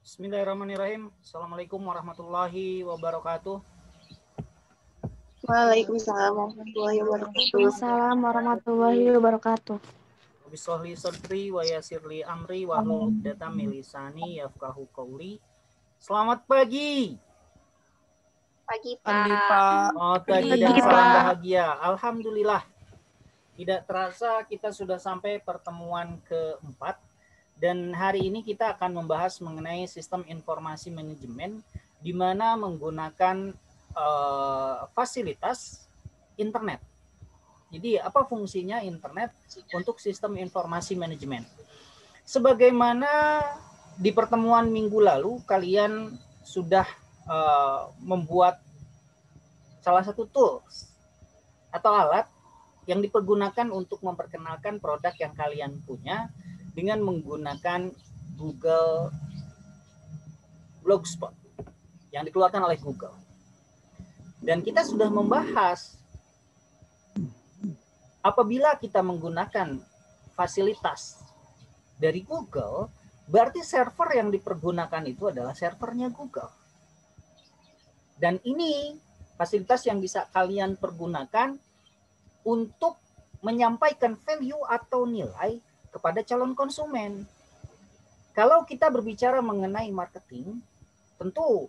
Bismillahirrahmanirrahim. Assalamualaikum warahmatullahi wabarakatuh. Waalaikumsalam warahmatullahi wabarakatuh. Waalaikumsalam warahmatullahi wabarakatuh. Bismillah sadri wa yasirli amri wa hlul 'uqdatam min lisani yafqahu qawli. Selamat pagi. Pagi, Pagi, Pak. Pak. Oh, tadi dan Pagi, salam Pak. bahagia. Alhamdulillah. Tidak terasa kita sudah sampai pertemuan keempat. Dan hari ini kita akan membahas mengenai sistem informasi manajemen di mana menggunakan fasilitas internet. Jadi apa fungsinya internet untuk sistem informasi manajemen? Sebagaimana di pertemuan minggu lalu kalian sudah membuat salah satu tools atau alat yang dipergunakan untuk memperkenalkan produk yang kalian punya dengan menggunakan Google Blogspot yang dikeluarkan oleh Google. Dan kita sudah membahas apabila kita menggunakan fasilitas dari Google, berarti server yang dipergunakan itu adalah servernya Google. Dan ini fasilitas yang bisa kalian pergunakan untuk menyampaikan value atau nilai kepada calon konsumen. Kalau kita berbicara mengenai marketing, tentu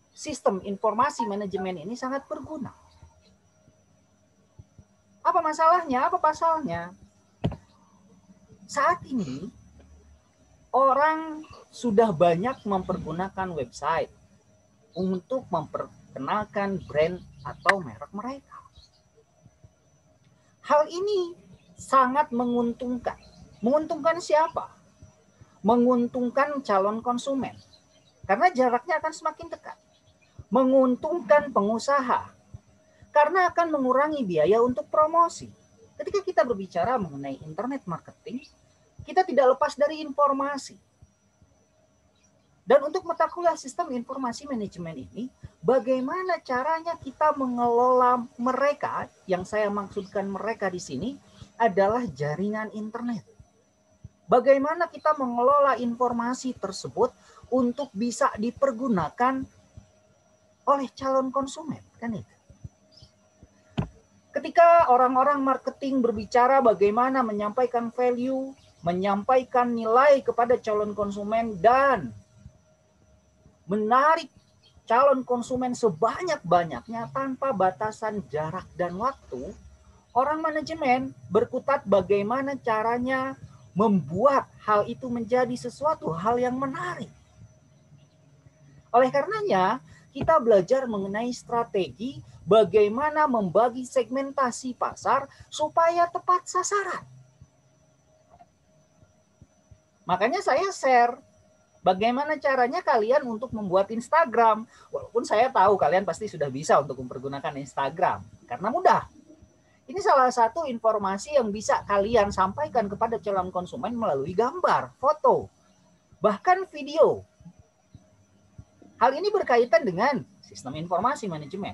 sistem informasi manajemen ini sangat berguna. Apa masalahnya? Apa pasalnya? Saat ini orang sudah banyak mempergunakan website untuk memperkenalkan brand atau merek mereka. Hal ini sangat menguntungkan. Menguntungkan siapa? Menguntungkan calon konsumen. Karena jaraknya akan semakin dekat. Menguntungkan pengusaha. Karena akan mengurangi biaya untuk promosi. Ketika kita berbicara mengenai internet marketing, kita tidak lepas dari informasi. Dan untuk mengetahui sistem informasi manajemen ini, bagaimana caranya kita mengelola mereka, yang saya maksudkan mereka di sini adalah jaringan internet. Bagaimana kita mengelola informasi tersebut untuk bisa dipergunakan oleh calon konsumen, kan itu. Ketika orang-orang marketing berbicara bagaimana menyampaikan value, menyampaikan nilai kepada calon konsumen dan menarik calon konsumen sebanyak-banyaknya tanpa batasan jarak dan waktu, orang manajemen berkutat bagaimana caranya membuat hal itu menjadi sesuatu hal yang menarik. Oleh karenanya, kita belajar mengenai strategi bagaimana membagi segmentasi pasar supaya tepat sasaran. Makanya saya share bagaimana caranya kalian untuk membuat Instagram. Walaupun saya tahu kalian pasti sudah bisa untuk mempergunakan Instagram. Karena mudah. Ini salah satu informasi yang bisa kalian sampaikan kepada calon konsumen melalui gambar, foto, bahkan video. Hal ini berkaitan dengan sistem informasi manajemen.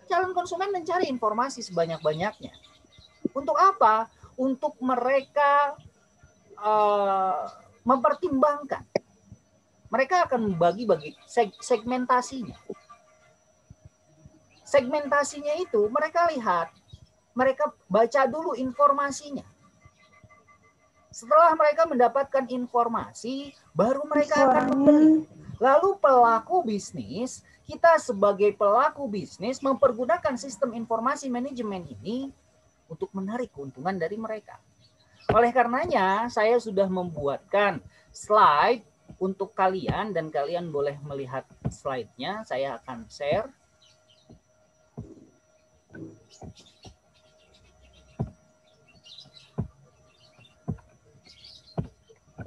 Calon konsumen mencari informasi sebanyak-banyaknya. Untuk apa? Untuk mereka mempertimbangkan. Mereka akan membagi segmentasinya. Segmentasinya itu mereka lihat, mereka baca dulu informasinya. Setelah mereka mendapatkan informasi, baru mereka akan membeli. Lalu pelaku bisnis, kita sebagai pelaku bisnis mempergunakan sistem informasi manajemen ini untuk menarik keuntungan dari mereka. Oleh karenanya, saya sudah membuatkan slide untuk kalian dan kalian boleh melihat slide-nya. Saya akan share.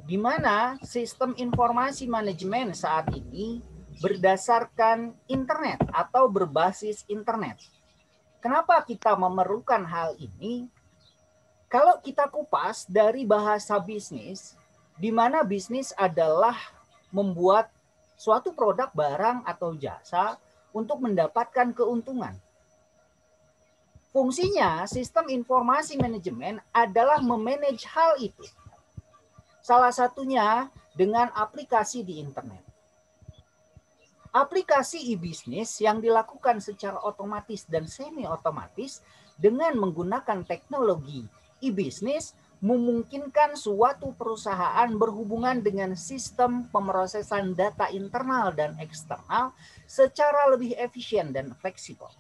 Di mana sistem informasi manajemen saat ini berdasarkan internet atau berbasis internet. Kenapa kita memerlukan hal ini? Kalau kita kupas dari bahasa bisnis, di mana bisnis adalah membuat suatu produk, barang, atau jasa untuk mendapatkan keuntungan. Fungsinya sistem informasi manajemen adalah memanage hal itu. Salah satunya dengan aplikasi di internet. Aplikasi e-bisnis yang dilakukan secara otomatis dan semi-otomatis dengan menggunakan teknologi e-bisnis memungkinkan suatu perusahaan berhubungan dengan sistem pemrosesan data internal dan eksternal secara lebih efisien dan fleksibel.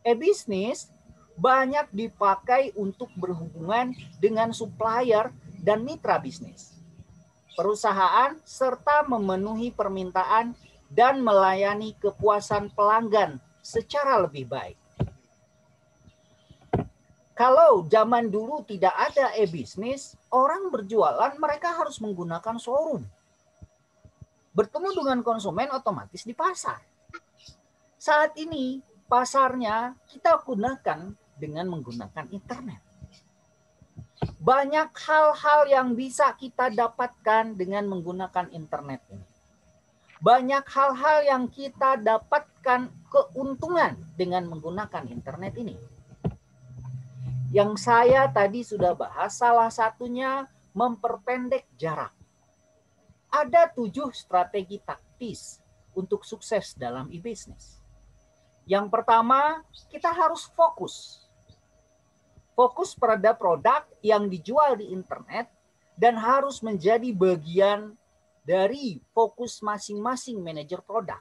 E-bisnis banyak dipakai untuk berhubungan dengan supplier dan mitra bisnis, perusahaan, serta memenuhi permintaan dan melayani kepuasan pelanggan secara lebih baik. Kalau zaman dulu tidak ada e-bisnis, orang berjualan mereka harus menggunakan showroom. Bertemu dengan konsumen otomatis di pasar. Saat ini pasarnya kita gunakan dengan menggunakan internet. Banyak hal-hal yang bisa kita dapatkan dengan menggunakan internet ini. Banyak hal-hal yang kita dapatkan keuntungan dengan menggunakan internet ini. Yang saya tadi sudah bahas, salah satunya memperpendek jarak. Ada 7 strategi taktis untuk sukses dalam e-bisnis. Yang pertama, kita harus fokus. Fokus pada produk yang dijual di internet dan harus menjadi bagian dari fokus masing-masing manajer produk.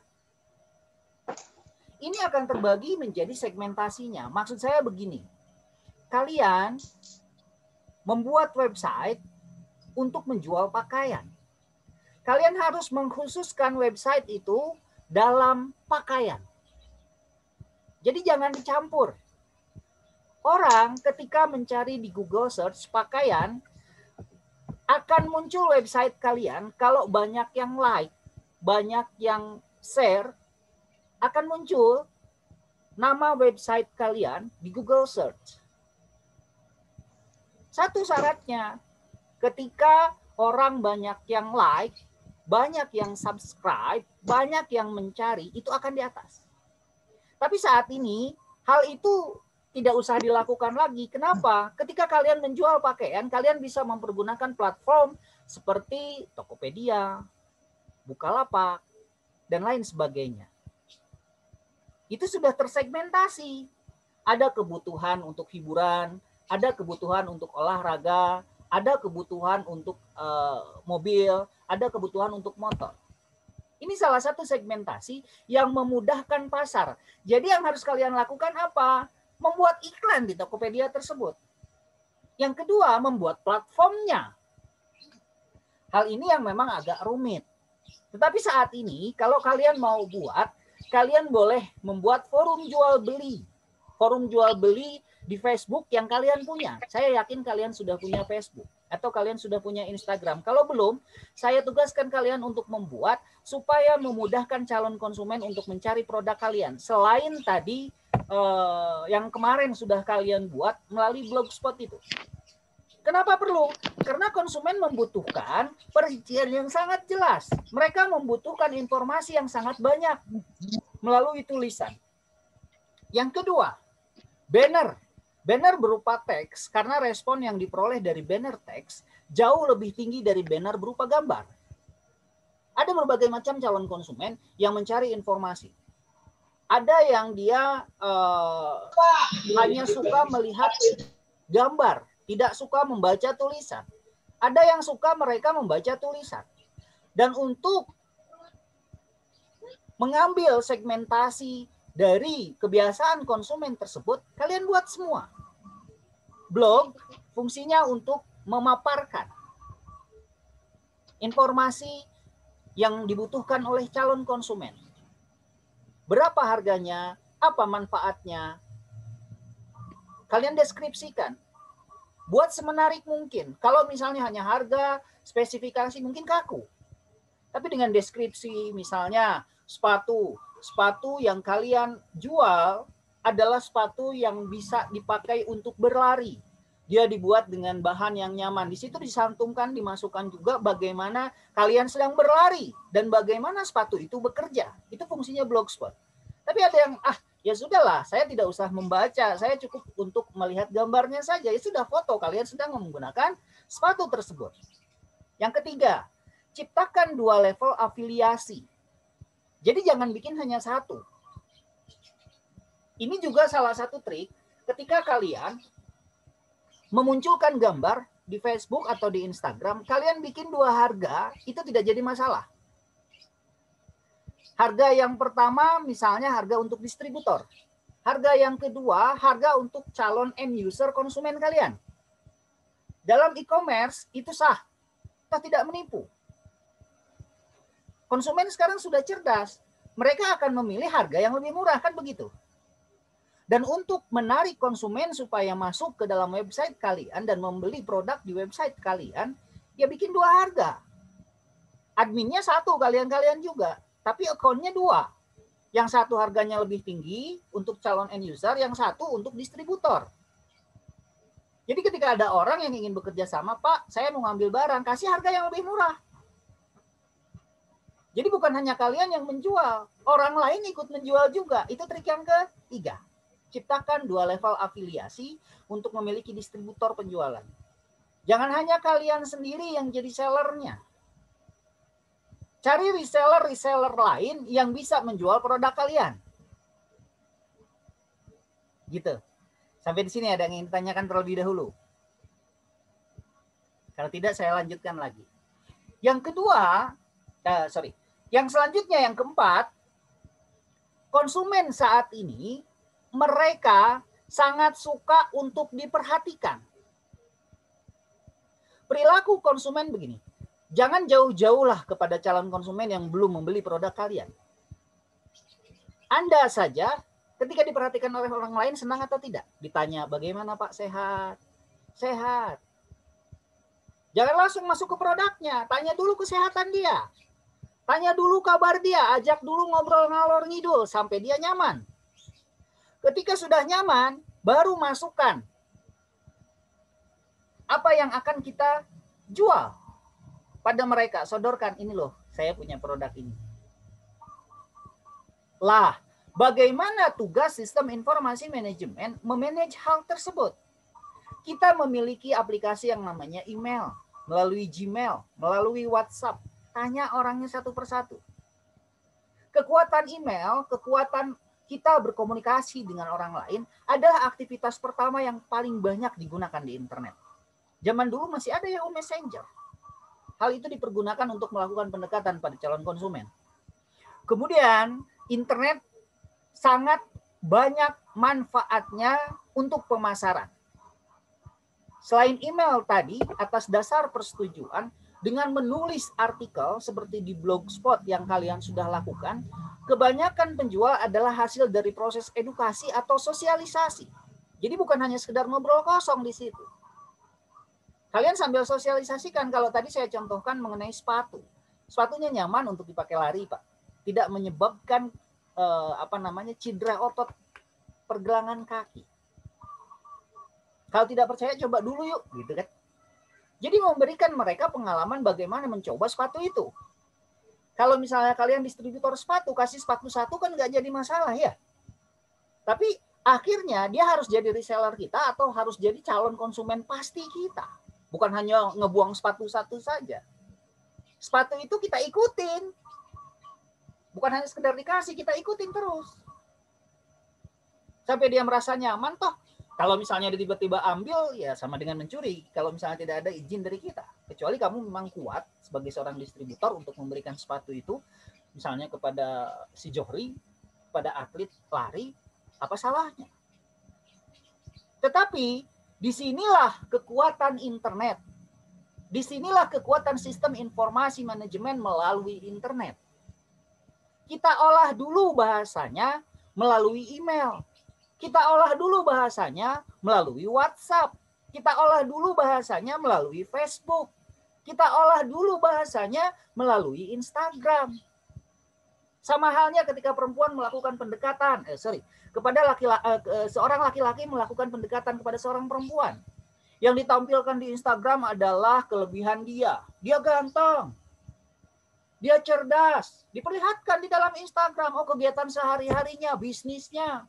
Ini akan terbagi menjadi segmentasinya. Maksud saya begini, kalian membuat website untuk menjual pakaian. Kalian harus mengkhususkan website itu dalam pakaian. Jadi jangan dicampur. Orang ketika mencari di Google Search pakaian, akan muncul website kalian. Kalau banyak yang like, banyak yang share, akan muncul nama website kalian di Google Search. Satu syaratnya, ketika orang banyak yang like, banyak yang subscribe, banyak yang mencari, itu akan di atas. Tapi saat ini, hal itu tidak usah dilakukan lagi. Kenapa? Ketika kalian menjual pakaian, kalian bisa mempergunakan platform seperti Tokopedia, Bukalapak, dan lain sebagainya. Itu sudah tersegmentasi. Ada kebutuhan untuk hiburan, ada kebutuhan untuk olahraga, ada kebutuhan untuk mobil, ada kebutuhan untuk motor. Ini salah satu segmentasi yang memudahkan pasar. Jadi yang harus kalian lakukan apa? Membuat iklan di Tokopedia tersebut. Yang kedua, membuat platformnya. Hal ini yang memang agak rumit. Tetapi saat ini, kalau kalian mau buat, kalian boleh membuat forum jual beli. Forum jual beli di Facebook yang kalian punya. Saya yakin kalian sudah punya Facebook. Atau kalian sudah punya Instagram. Kalau belum, saya tugaskan kalian untuk membuat supaya memudahkan calon konsumen untuk mencari produk kalian. Selain tadi yang kemarin sudah kalian buat melalui blogspot itu. Kenapa perlu? Karena konsumen membutuhkan perincian yang sangat jelas. Mereka membutuhkan informasi yang sangat banyak melalui tulisan. Yang kedua, banner. Banner berupa teks karena respon yang diperoleh dari banner teks jauh lebih tinggi dari banner berupa gambar. Ada berbagai macam calon konsumen yang mencari informasi. Ada yang dia hanya suka melihat gambar, tidak suka membaca tulisan. Ada yang suka mereka membaca tulisan. Dan untuk mengambil segmentasi dari kebiasaan konsumen tersebut, kalian buat semua. Blog fungsinya untuk memaparkan informasi yang dibutuhkan oleh calon konsumen. Berapa harganya, apa manfaatnya. Kalian deskripsikan. Buat semenarik mungkin. Kalau misalnya hanya harga, spesifikasi mungkin kaku. Tapi dengan deskripsi misalnya sepatu yang kalian jual adalah sepatu yang bisa dipakai untuk berlari. Dia dibuat dengan bahan yang nyaman. Di situ disantumkan, dimasukkan juga bagaimana kalian sedang berlari dan bagaimana sepatu itu bekerja. Itu fungsinya blogspot. Tapi ada yang Ya sudahlah, saya tidak usah membaca, saya cukup untuk melihat gambarnya saja. Ya sudah, foto kalian sedang menggunakan sepatu tersebut. Yang ketiga, ciptakan 2 level afiliasi. Jadi jangan bikin hanya satu. Ini juga salah satu trik ketika kalian memunculkan gambar di Facebook atau di Instagram, kalian bikin 2 harga, itu tidak jadi masalah. Harga yang pertama misalnya harga untuk distributor. Harga yang kedua, harga untuk calon end user konsumen kalian. Dalam e-commerce itu sah, kita tidak menipu. Konsumen sekarang sudah cerdas, mereka akan memilih harga yang lebih murah, kan begitu. Dan untuk menarik konsumen supaya masuk ke dalam website kalian dan membeli produk di website kalian, ya bikin 2 harga. Adminnya 1, kalian-kalian juga. Tapi akunnya 2. Yang satu harganya lebih tinggi untuk calon end user, yang satu untuk distributor. Jadi ketika ada orang yang ingin bekerja sama, Pak, saya mau ngambil barang, kasih harga yang lebih murah. Jadi bukan hanya kalian yang menjual, orang lain ikut menjual juga. Itu trik yang ketiga. Ciptakan 2 level afiliasi untuk memiliki distributor penjualan. Jangan hanya kalian sendiri yang jadi sellernya. Cari reseller-reseller lain yang bisa menjual produk kalian. Gitu. Sampai di sini ada yang ingin ditanyakan terlebih dahulu? Kalau tidak, saya lanjutkan lagi. Yang kedua, yang selanjutnya, yang keempat, konsumen saat ini, mereka sangat suka untuk diperhatikan. Perilaku konsumen begini. Jangan jauh-jauh lah kepada calon konsumen yang belum membeli produk kalian. Anda saja ketika diperhatikan oleh orang lain senang atau tidak? Ditanya, bagaimana Pak, sehat? Sehat. Jangan langsung masuk ke produknya. Tanya dulu kesehatan dia. Tanya dulu kabar dia. Ajak dulu ngobrol ngalor ngidul sampai dia nyaman. Ketika sudah nyaman, baru masukkan apa yang akan kita jual pada mereka. Sodorkan, ini loh, saya punya produk ini. Lah, bagaimana tugas sistem informasi manajemen memanage hal tersebut? Kita memiliki aplikasi yang namanya email, melalui Gmail, melalui WhatsApp. Tanya orangnya satu persatu. Kekuatan email, kekuatan kita berkomunikasi dengan orang lain adalah aktivitas pertama yang paling banyak digunakan di internet. Zaman dulu masih ada Yahoo Messenger. Hal itu dipergunakan untuk melakukan pendekatan pada calon konsumen. Kemudian, internet sangat banyak manfaatnya untuk pemasaran. Selain email tadi, atas dasar persetujuan, dengan menulis artikel seperti di Blogspot yang kalian sudah lakukan, kebanyakan penjual adalah hasil dari proses edukasi atau sosialisasi. Jadi bukan hanya sekedar ngobrol kosong di situ. Kalian sambil sosialisasikan, kalau tadi saya contohkan mengenai sepatu. Sepatunya nyaman untuk dipakai lari, Pak. Tidak menyebabkan cedera otot pergelangan kaki. Kalau tidak percaya, coba dulu yuk, gitu kan. Jadi memberikan mereka pengalaman bagaimana mencoba sepatu itu. Kalau misalnya kalian distributor sepatu, kasih sepatu satu kan nggak jadi masalah ya. Tapi akhirnya dia harus jadi reseller kita atau harus jadi calon konsumen pasti kita. Bukan hanya ngebuang sepatu satu saja. Sepatu itu kita ikutin. Bukan hanya sekedar dikasih, kita ikutin terus. Sampai dia merasa nyaman toh. Kalau misalnya dia tiba-tiba ambil, ya sama dengan mencuri. Kalau misalnya tidak ada izin dari kita. Kecuali kamu memang kuat sebagai seorang distributor untuk memberikan sepatu itu. Misalnya kepada si Johri, kepada atlet lari, apa salahnya? Tetapi disinilah kekuatan internet. Disinilah kekuatan sistem informasi manajemen melalui internet. Kita olah dulu bahasanya melalui email. Kita olah dulu bahasanya melalui WhatsApp. Kita olah dulu bahasanya melalui Facebook. Kita olah dulu bahasanya melalui Instagram. Sama halnya ketika perempuan melakukan pendekatan, kepada seorang laki-laki melakukan pendekatan kepada seorang perempuan. Yang ditampilkan di Instagram adalah kelebihan dia. Dia ganteng. Dia cerdas. Diperlihatkan di dalam Instagram, kegiatan sehari-harinya, bisnisnya.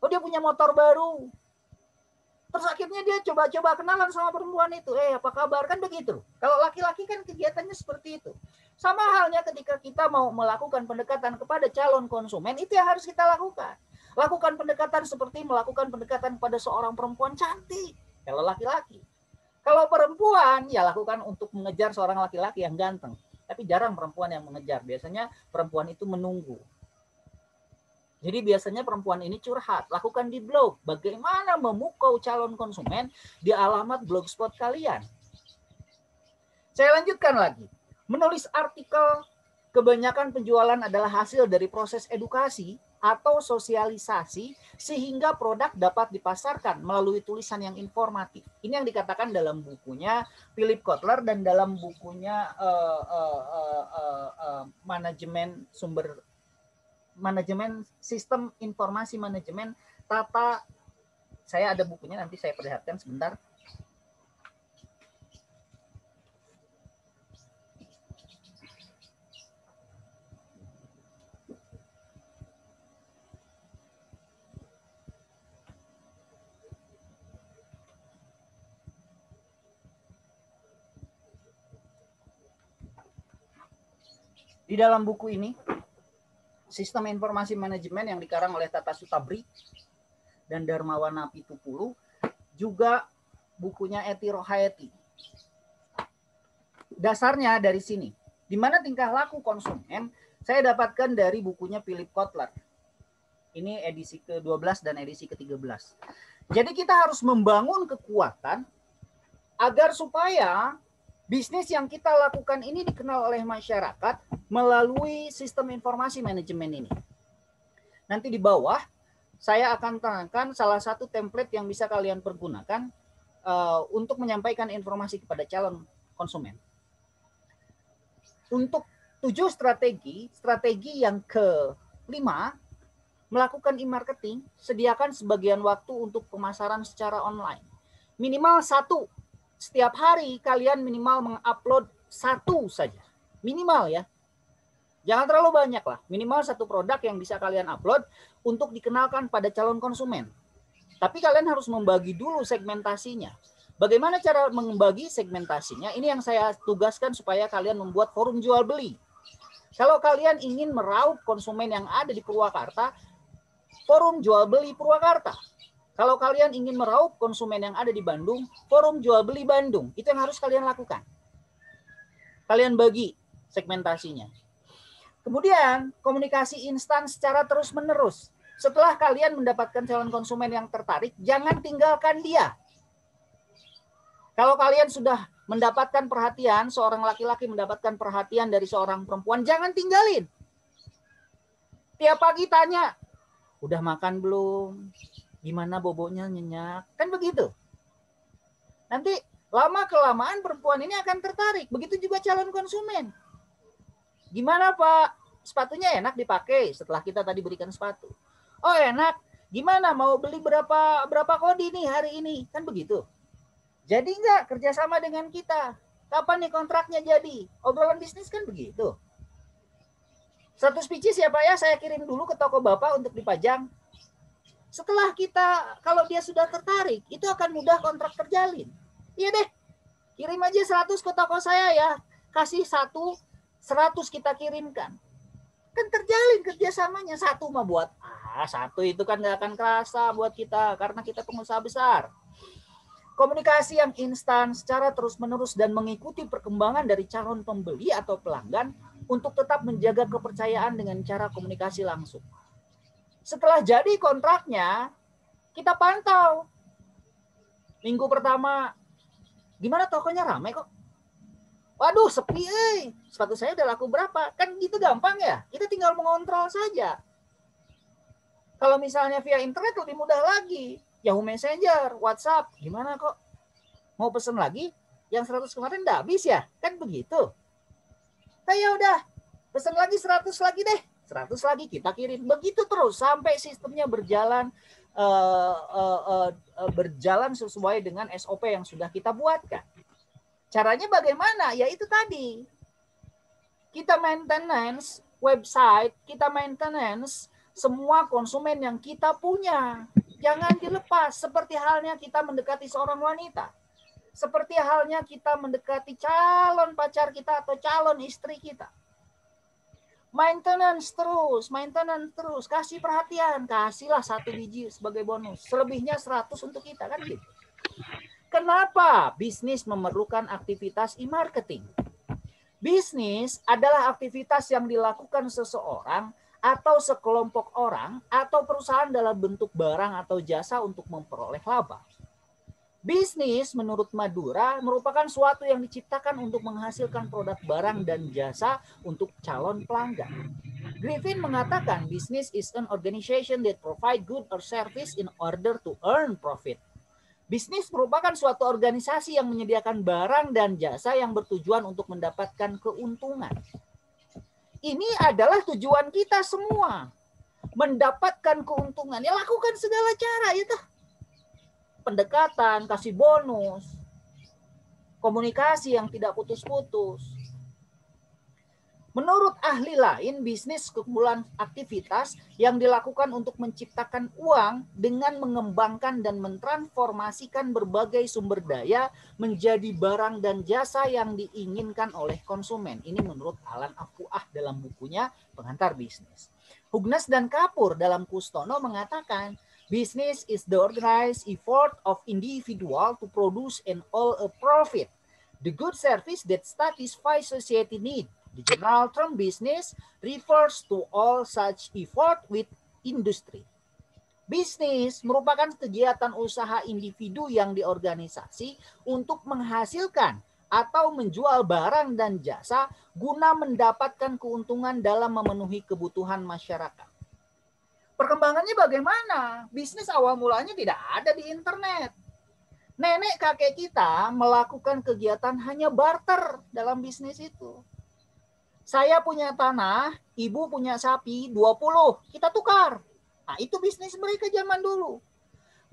Oh, dia punya motor baru. Terus akhirnya dia coba-coba kenalan sama perempuan itu. Apa kabar? Kan begitu. Kalau laki-laki kan kegiatannya seperti itu. Sama halnya ketika kita mau melakukan pendekatan kepada calon konsumen, itu yang harus kita lakukan. Lakukan pendekatan seperti melakukan pendekatan kepada seorang perempuan cantik. Kalau laki-laki. Kalau perempuan, ya lakukan untuk mengejar seorang laki-laki yang ganteng. Tapi jarang perempuan yang mengejar. Biasanya perempuan itu menunggu. Jadi biasanya perempuan ini curhat, lakukan di blog. Bagaimana memukau calon konsumen di alamat blogspot kalian. Saya lanjutkan lagi. Menulis artikel, kebanyakan penjualan adalah hasil dari proses edukasi atau sosialisasi sehingga produk dapat dipasarkan melalui tulisan yang informatif. Ini yang dikatakan dalam bukunya Philip Kotler dan dalam bukunya manajemen sistem informasi manajemen tata. Saya ada bukunya, nanti saya perlihatkan sebentar. Di dalam buku ini, Sistem Informasi Manajemen yang dikarang oleh Tata Sutabri dan Darmawana Pitupulu, juga bukunya Eti Rohayati. Dasarnya dari sini. Di mana tingkah laku konsumen, saya dapatkan dari bukunya Philip Kotler. Ini edisi ke-12 dan edisi ke-13. Jadi kita harus membangun kekuatan agar supaya bisnis yang kita lakukan ini dikenal oleh masyarakat melalui sistem informasi manajemen ini. Nanti di bawah saya akan terangkan salah satu template yang bisa kalian pergunakan untuk menyampaikan informasi kepada calon konsumen. Untuk 7 strategi yang ke-5, melakukan e-marketing, sediakan sebagian waktu untuk pemasaran secara online. Minimal 1. Setiap hari kalian minimal mengupload 1 saja. Minimal ya. Jangan terlalu banyak lah. Minimal 1 produk yang bisa kalian upload untuk dikenalkan pada calon konsumen. Tapi kalian harus membagi dulu segmentasinya. Bagaimana cara membagi segmentasinya? Ini yang saya tugaskan supaya kalian membuat forum jual beli. Kalau kalian ingin meraup konsumen yang ada di Purwakarta, forum jual beli Purwakarta. Kalau kalian ingin meraup konsumen yang ada di Bandung, forum jual beli Bandung. Itu yang harus kalian lakukan. Kalian bagi segmentasinya. Kemudian komunikasi instan secara terus-menerus. Setelah kalian mendapatkan calon konsumen yang tertarik, jangan tinggalkan dia. Kalau kalian sudah mendapatkan perhatian, seorang laki-laki mendapatkan perhatian dari seorang perempuan, jangan tinggalin. Tiap pagi tanya, udah makan belum? Gimana bobonya, nyenyak? Kan begitu. Nanti lama-kelamaan perempuan ini akan tertarik. Begitu juga calon konsumen. Gimana Pak? Sepatunya enak dipakai setelah kita tadi berikan sepatu. Oh enak. Gimana mau beli berapa kodi nih hari ini? Kan begitu. Jadi enggak kerjasama dengan kita. Kapan nih kontraknya jadi? Obrolan bisnis kan begitu. 100 pieces ya Pak ya, saya kirim dulu ke toko Bapak untuk dipajang. Setelah kita, kalau dia sudah tertarik, itu akan mudah kontrak terjalin. Iya deh, kirim aja 100 ke toko saya ya. Kasih 100 kita kirimkan. Kan terjalin kerjasamanya. 1 mah buat, 1 itu kan gak akan kerasa buat kita. Karena kita pengusaha besar. Komunikasi yang instan secara terus-menerus dan mengikuti perkembangan dari calon pembeli atau pelanggan untuk tetap menjaga kepercayaan dengan cara komunikasi langsung. Setelah jadi kontraknya, kita pantau. Minggu pertama, gimana tokonya ramai kok? Waduh, sepi sepatu saya udah laku berapa? Kan gitu gampang ya. Kita tinggal mengontrol saja. Kalau misalnya via internet lebih mudah lagi. Yahoo Messenger, WhatsApp, gimana kok? Mau pesen lagi? Yang 100 kemarin udah habis ya? Kan begitu. Ya udah, pesen lagi 100 lagi deh. 100 lagi kita kirim. Begitu terus sampai sistemnya berjalan berjalan sesuai dengan SOP yang sudah kita buatkan. Caranya bagaimana? Ya itu tadi. Kita maintenance website, kita maintenance semua konsumen yang kita punya. Jangan dilepas, seperti halnya kita mendekati seorang wanita. Seperti halnya kita mendekati calon pacar kita atau calon istri kita. Maintenance terus, kasih perhatian, kasihlah 1 biji sebagai bonus. Selebihnya 100 untuk kita, kan gitu. Kenapa bisnis memerlukan aktivitas e-marketing? Bisnis adalah aktivitas yang dilakukan seseorang atau sekelompok orang atau perusahaan dalam bentuk barang atau jasa untuk memperoleh laba. Bisnis menurut Madura merupakan suatu yang diciptakan untuk menghasilkan produk barang dan jasa untuk calon pelanggan. Griffin mengatakan business is an organization that provide good or service in order to earn profit. Bisnis merupakan suatu organisasi yang menyediakan barang dan jasa yang bertujuan untuk mendapatkan keuntungan. Ini adalah tujuan kita semua. Mendapatkan keuntungan. Ya lakukan segala cara itu. Pendekatan, kasih bonus. Komunikasi yang tidak putus-putus. Menurut ahli lain, bisnis kumpulan aktivitas yang dilakukan untuk menciptakan uang dengan mengembangkan dan mentransformasikan berbagai sumber daya menjadi barang dan jasa yang diinginkan oleh konsumen. Ini menurut Alan Afuah dalam bukunya Pengantar Bisnis. Hugnes dan Kapur dalam Kustono mengatakan, business is the organized effort of individual to produce and all a profit. The good service that satisfies society need. The general term business refers to all such effort with industry. Bisnis merupakan kegiatan usaha individu yang diorganisasi untuk menghasilkan atau menjual barang dan jasa guna mendapatkan keuntungan dalam memenuhi kebutuhan masyarakat. Perkembangannya bagaimana? Bisnis awal mulanya tidak ada di internet. Nenek kakek kita melakukan kegiatan hanya barter dalam bisnis itu. Saya punya tanah, ibu punya sapi 20, kita tukar. Nah, itu bisnis mereka zaman dulu.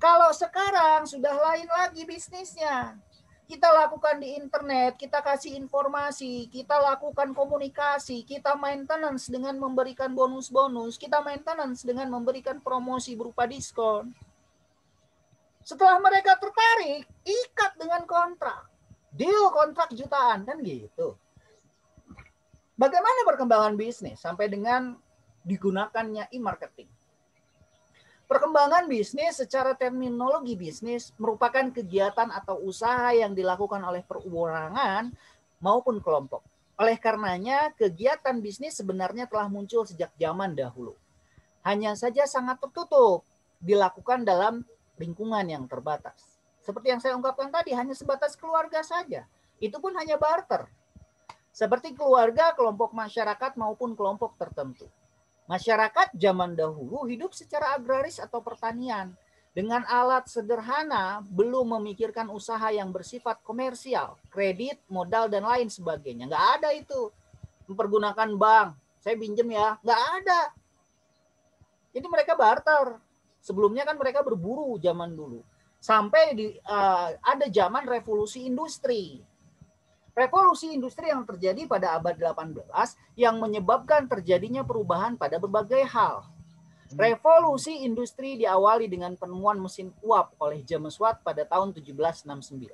Kalau sekarang sudah lain lagi bisnisnya. Kita lakukan di internet, kita kasih informasi, kita lakukan komunikasi, kita maintenance dengan memberikan bonus-bonus, kita maintenance dengan memberikan promosi berupa diskon. Setelah mereka tertarik, ikat dengan kontrak. Deal kontrak jutaan, kan gitu. Bagaimana perkembangan bisnis sampai dengan digunakannya e-marketing? Perkembangan bisnis secara terminologi bisnis merupakan kegiatan atau usaha yang dilakukan oleh perorangan maupun kelompok. Oleh karenanya, kegiatan bisnis sebenarnya telah muncul sejak zaman dahulu. Hanya saja sangat tertutup, dilakukan dalam lingkungan yang terbatas. Seperti yang saya ungkapkan tadi, hanya sebatas keluarga saja. Itu pun hanya barter. Seperti keluarga, kelompok masyarakat maupun kelompok tertentu. Masyarakat zaman dahulu hidup secara agraris atau pertanian. Dengan alat sederhana, belum memikirkan usaha yang bersifat komersial, kredit, modal, dan lain sebagainya. Nggak ada itu. Mempergunakan bank, saya pinjam ya, nggak ada. Jadi mereka barter. Sebelumnya kan mereka berburu zaman dulu. Sampai ada zaman revolusi industri. Revolusi industri yang terjadi pada abad 18 yang menyebabkan terjadinya perubahan pada berbagai hal. Revolusi industri diawali dengan penemuan mesin uap oleh James Watt pada tahun 1769,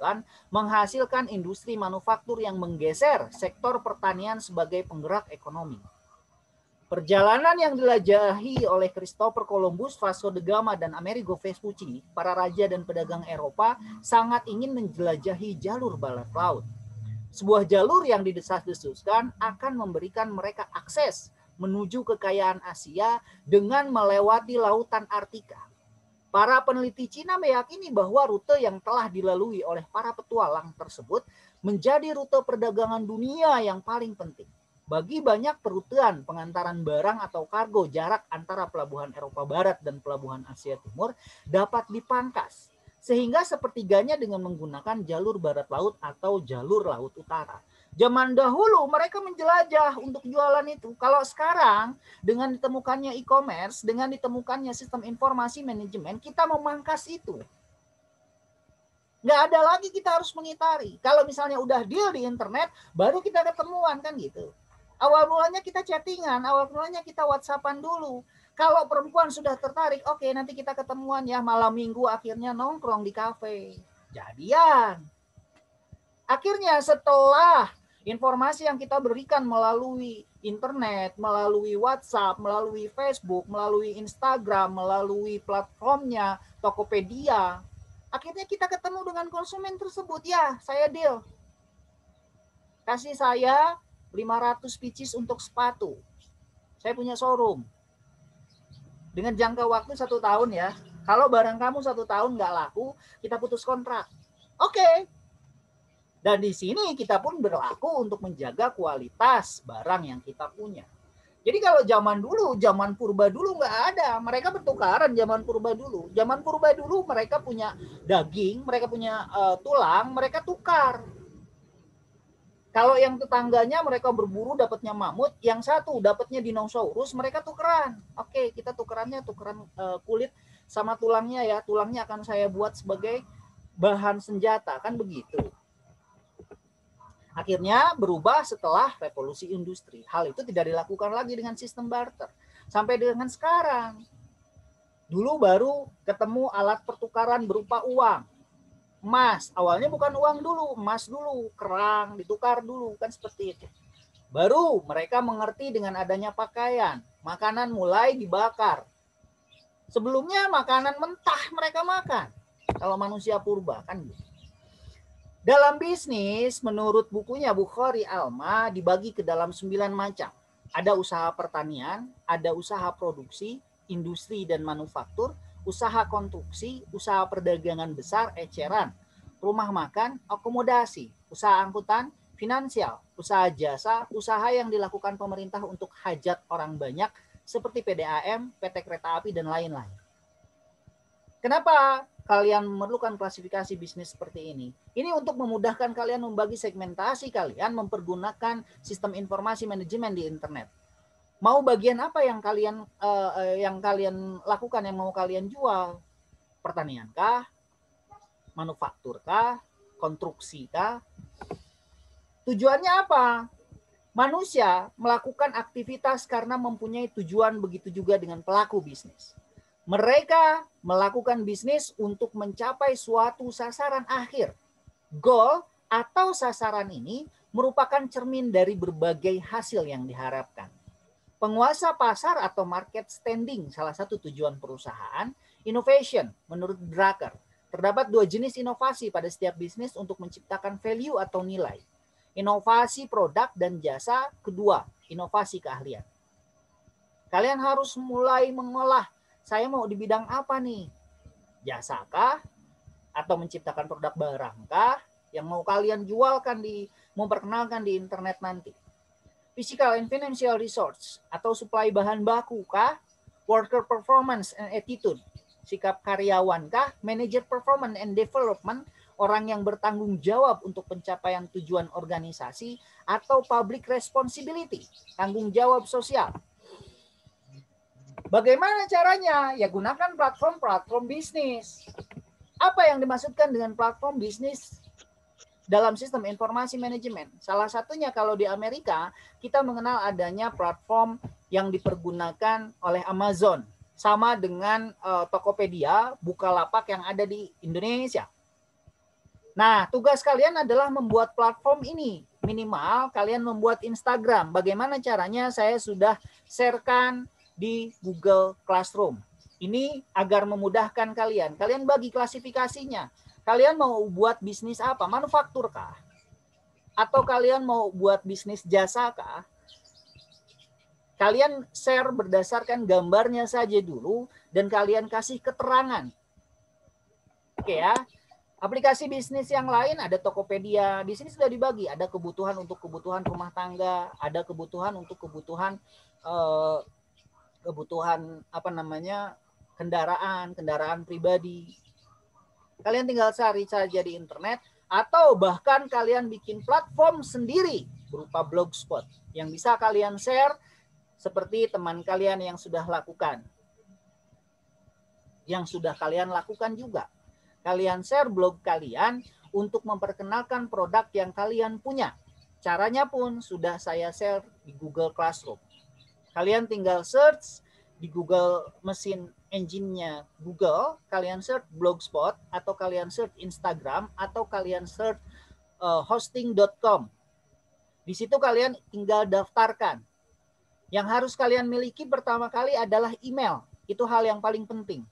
menghasilkan industri manufaktur yang menggeser sektor pertanian sebagai penggerak ekonomi. Perjalanan yang dilajahi oleh Christopher Columbus, Vasco da Gama, dan Amerigo Vespucci, para raja dan pedagang Eropa, sangat ingin menjelajahi jalur barat laut. Sebuah jalur yang didesas-desuskan akan memberikan mereka akses menuju kekayaan Asia dengan melewati lautan Arktika. Para peneliti Cina meyakini bahwa rute yang telah dilalui oleh para petualang tersebut menjadi rute perdagangan dunia yang paling penting. Bagi banyak perutean pengantaran barang atau kargo, jarak antara pelabuhan Eropa Barat dan pelabuhan Asia Timur dapat dipangkas. Sehingga sepertiganya dengan menggunakan jalur barat laut atau jalur laut utara. Zaman dahulu mereka menjelajah untuk jualan itu. Kalau sekarang dengan ditemukannya e-commerce, dengan ditemukannya sistem informasi manajemen, kita memangkas itu. Nggak ada lagi kita harus mengitari. Kalau misalnya udah deal di internet, baru kita ketemuan kan gitu. Awal mulanya kita chattingan, awal mulanya kita WhatsAppan dulu. Kalau perempuan sudah tertarik, oke, nanti kita ketemuan ya malam minggu, akhirnya nongkrong di kafe. Jadian. Akhirnya setelah informasi yang kita berikan melalui internet, melalui WhatsApp, melalui Facebook, melalui Instagram, melalui platformnya Tokopedia, akhirnya kita ketemu dengan konsumen tersebut. Ya, saya deal. Kasih saya 500 pieces untuk sepatu. Saya punya showroom. Dengan jangka waktu 1 tahun ya. Kalau barang kamu 1 tahun nggak laku, kita putus kontrak. Oke. Dan di sini kita pun berlaku untuk menjaga kualitas barang yang kita punya. Jadi kalau zaman dulu, zaman purba dulu nggak ada. Mereka bertukaran zaman purba dulu. Zaman purba dulu mereka punya daging, mereka punya tulang, mereka tukar. Kalau yang tetangganya mereka berburu dapatnya mamut, yang satu dapatnya dinosaurus, mereka tukeran. Oke, kita tukeran kulit sama tulangnya ya. Tulangnya akan saya buat sebagai bahan senjata, kan begitu. Akhirnya berubah setelah revolusi industri. Hal itu tidak dilakukan lagi dengan sistem barter. Sampai dengan sekarang. Dulu baru ketemu alat pertukaran berupa uang. Emas. Awalnya bukan uang dulu, emas dulu. Kerang, ditukar dulu. Kan seperti itu. Baru mereka mengerti dengan adanya pakaian. Makanan mulai dibakar. Sebelumnya makanan mentah mereka makan. Kalau manusia purba kan gitu. Dalam bisnis, menurut bukunya Bukhari Alma, dibagi ke dalam 9 macam. Ada usaha pertanian, ada usaha produksi, industri dan manufaktur, usaha konstruksi, usaha perdagangan besar, eceran, rumah makan, akomodasi, usaha angkutan, finansial, usaha jasa, usaha yang dilakukan pemerintah untuk hajat orang banyak, seperti PDAM, PT Kereta Api, dan lain-lain. Kenapa kalian memerlukan klasifikasi bisnis seperti ini? Ini untuk memudahkan kalian membagi segmentasi kalian mempergunakan sistem informasi manajemen di internet. Mau bagian apa yang kalian lakukan, yang mau kalian jual? Pertanian kah? Manufaktur kah? Konstruksi kah? Tujuannya apa? Manusia melakukan aktivitas karena mempunyai tujuan, begitu juga dengan pelaku bisnis. Mereka melakukan bisnis untuk mencapai suatu sasaran akhir. Goal atau sasaran ini merupakan cermin dari berbagai hasil yang diharapkan. Penguasa pasar atau market standing salah satu tujuan perusahaan. Innovation menurut Drucker. Terdapat 2 jenis inovasi pada setiap bisnis untuk menciptakan value atau nilai. Inovasi produk dan jasa, kedua, inovasi keahlian. Kalian harus mulai mengolah. Saya mau di bidang apa nih? Jasa kah? Atau menciptakan produk barang kah? Yang mau kalian jualkan memperkenalkan di internet nanti. Physical and financial resource atau supply bahan baku kah? Worker performance and attitude. Sikap karyawan kah? Manager performance and development. Orang yang bertanggung jawab untuk pencapaian tujuan organisasi. Atau public responsibility. Tanggung jawab sosial. Bagaimana caranya? Ya gunakan platform bisnis. Apa yang dimaksudkan dengan platform bisnis dalam sistem informasi manajemen? Salah satunya kalau di Amerika, kita mengenal adanya platform yang dipergunakan oleh Amazon. Sama dengan Tokopedia, Bukalapak yang ada di Indonesia. Nah, tugas kalian adalah membuat platform ini. Minimal kalian membuat Instagram. Bagaimana caranya? Saya sudah sharekan di Google Classroom. Ini agar memudahkan kalian. Kalian bagi klasifikasinya. Kalian mau buat bisnis apa? Manufaktur kah? Atau kalian mau buat bisnis jasa kah? Kalian share berdasarkan gambarnya saja dulu dan kalian kasih keterangan. Oke ya. Aplikasi bisnis yang lain ada Tokopedia. Di sini sudah dibagi. Ada kebutuhan untuk kebutuhan rumah tangga, ada kebutuhan untuk kebutuhan kendaraan pribadi. Kalian tinggal cari saja di internet atau bahkan kalian bikin platform sendiri berupa blogspot yang bisa kalian share seperti teman kalian yang sudah lakukan. Yang sudah kalian lakukan juga. Kalian share blog kalian untuk memperkenalkan produk yang kalian punya. Caranya pun sudah saya share di Google Classroom. Kalian tinggal search di Google mesin engine-nya Google, kalian search Blogspot atau kalian search Instagram atau kalian search hosting.com. Di situ kalian tinggal daftarkan. Yang harus kalian miliki pertama kali adalah email. Itu hal yang paling penting.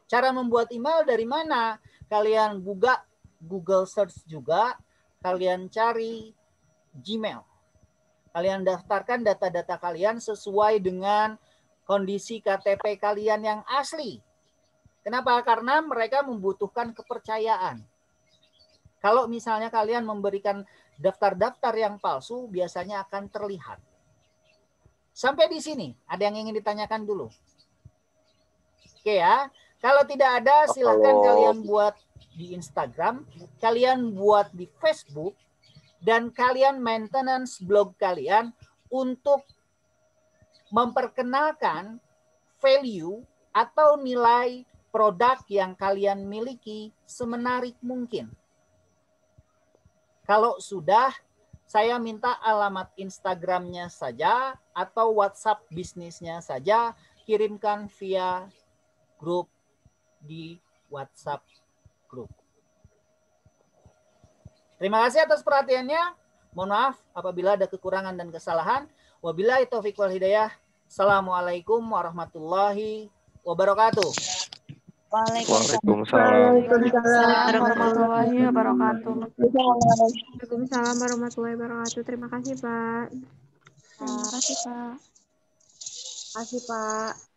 Cara membuat email dari mana? Kalian buka Google search juga, kalian cari Gmail. Kalian daftarkan data-data kalian sesuai dengan kondisi KTP kalian yang asli. Kenapa? Karena mereka membutuhkan kepercayaan. Kalau misalnya kalian memberikan daftar-daftar yang palsu, biasanya akan terlihat. Sampai di sini, ada yang ingin ditanyakan dulu? Oke ya, kalau tidak ada silahkan kalian buat di Instagram, kalian buat di Facebook, dan kalian maintenance blog kalian untuk memperkenalkan value atau nilai produk yang kalian miliki semenarik mungkin. Kalau sudah, saya minta alamat Instagramnya saja atau WhatsApp bisnisnya saja, kirimkan via grup di WhatsApp grup. Terima kasih atas perhatiannya. Mohon maaf apabila ada kekurangan dan kesalahan. Wabillahi taufiq wal hidayah. Assalamualaikum warahmatullahi wabarakatuh. Waalaikumsalam warahmatullahi wabarakatuh. Waalaikumsalam warahmatullahi wabarakatuh. Terima kasih, Pak. Terima kasih, Pak. Terima kasih, Pak.